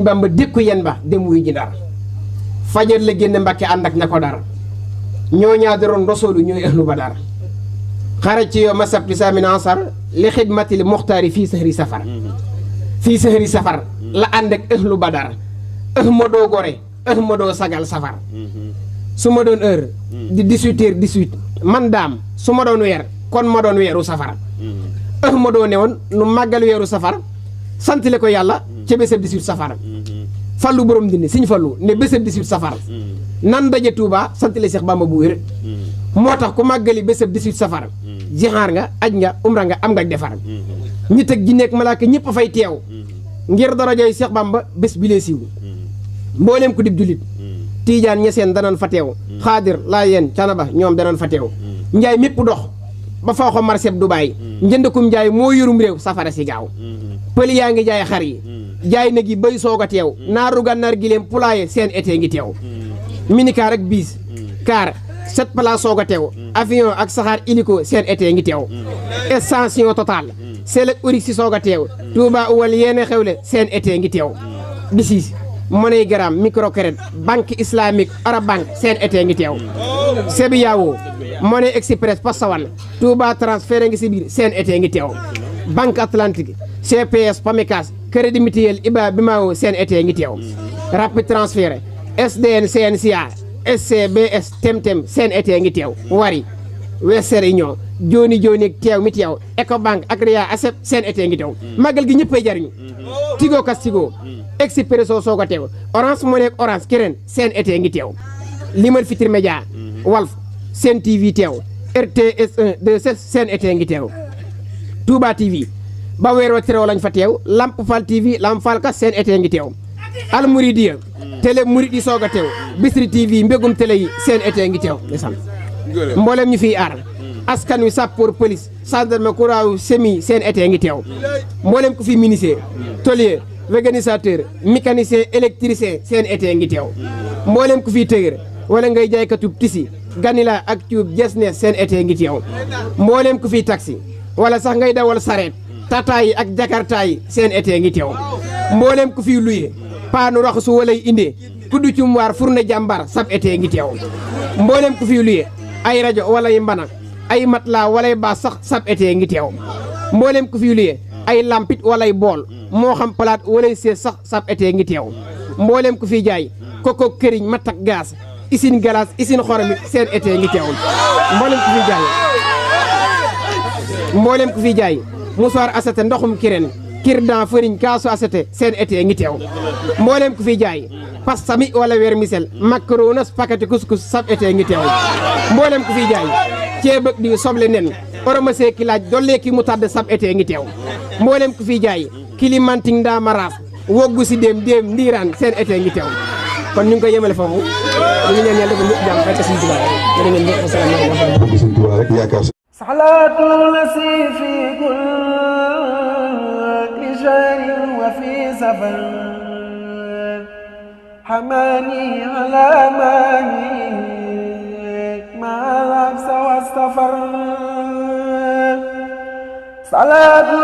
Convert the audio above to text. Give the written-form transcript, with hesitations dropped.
Bamba dékku yen ba dem wuy ji Ndar fajar la génn Mbàkke ànd ak ña ko dar ñoo ñaadaroon rasoolu ñooy ahlu Badar xaraj ci yow masab li saamin ansar li xidmati li muxtaari fii sahri safar la ànd ak ahlu Badar ma doo gore ma doo sagal safar su ma doon heure di 18h18 man daam su ma doon weer kon ma doon weeru safar ma doo ne woon nu màggal weeru safar santale ko yàlla ca bésab 18 safar fallu borom dindi siñ fallu ne bésab 18 safar nan daje Touba santale Seex Bamba bu wér moo tax ku màggali bésab 18 safar jixaar nga aj nga umra nga am nga defar ñi teg ji nekk malaaka ñëpp a fay teew ngir darajay Seex Bamba bés bi lee siiw mbooleem ku dib jullit tiijaan ñeseen danañ fa teew xaadir laa yeen canaba ñoom danañ fa teew njaay mépp dox ba faaw ko marché Dubaay njëndakum njaay moo yorum réew safara si gaaw pël yaa ngi jaay xar yi jaay nag yi bay soog a teew naaru gànnaar gileem pulaaye seen été ngi teew minicar ak biis car 7 place soog a teew avion ak saxaar hélico seen été ngi teew extension totale seel ak oryx si soog a teew Touba wal yéene xewle seen été ngi teew bisis MoneyGram microcrédit banque islamique Arabank seen été ngi teew CBAO Money Express Pasawan Touba transfert ngi si biir seen été ngi teew banque atlantique CPS Pamecas crédit mutuel Iba Bimao seen été ngi teew rapide transfert SDN CNCA SCBS Temtem seen été ngi teew Wari Western Union Joni teew mi teew Ecobank ak Ria Asep seen été ngi teew màggal gi ñëppay jariñu Tigo Castigo Expresso soog a teew Orange Money ak Orange Kirène seen été ngi teew Limal Fitri Média Walf Sen TV teew RTS 1 2 seen été ngi teew Touba TV ba weer wa terew lañ fa teew Lamp Fall TV Lamp Fall ka seen été ngi teew Al Mouridiya télé Mouride yi soog a teew Bisri TV mbégum télé yi seen été ngi teew ndeysaan mboolem ñu fiy aar askan wi sapeur police gendarme kuraaw semi seen été ngi teew mboolem ku fi menuisier tôlier organisateur mécanicien électricien seen été ngi teew mboolem ku fi tëgër wala ngay jaaykatub tisi ganila ak cuub jesne seen été ngi teew mboolem ku fi taxi wala sax ngay dawal sareet tata yi ak jakarta yi seen été ngi teew mboolem ku fi luye paanu raxasu walay indee kuddu cum waar fourne jàmbar sab été ngi teew mboolem ku fi luye ay rajo walay mbana ay matla walay baas sax sab été ngi teew mboolem ku fi luye ay lampit walay bool moo xam palaat walay see sax sab été ngi teew mboolem ku fi jaay koko këriñ matak gaas isin galas isin xoromi seen été ngi teewul mboolem ku fi jaay musoir asate ndoxum kireen kirdan fëriñ kaasu asate seen été ngi teew mboolem ku fi jaay pastami wala vermicelle macaronas pakati couscous sab été ngi teew mboolem ku fi jaay ceeb ak di soble nen oromase ki laaj dollee ki mu tàdd sab été ngi teew mboolem ku fi jaay kilimanting ndaa maraas woggu si déem ndiiraan seen été ngi teew kon ñu ngi koy yemale foofu ñu ngi ñaan yàlla defal ñëpp jàmm fekk suñu Tuubaa jërë ngeen jëf asalaamaaleykum suñu Tuubaa rek yaakaar salatu lasi fi kulli shay'in wa fi safar hamani ala mani ma labsa wa safar salatu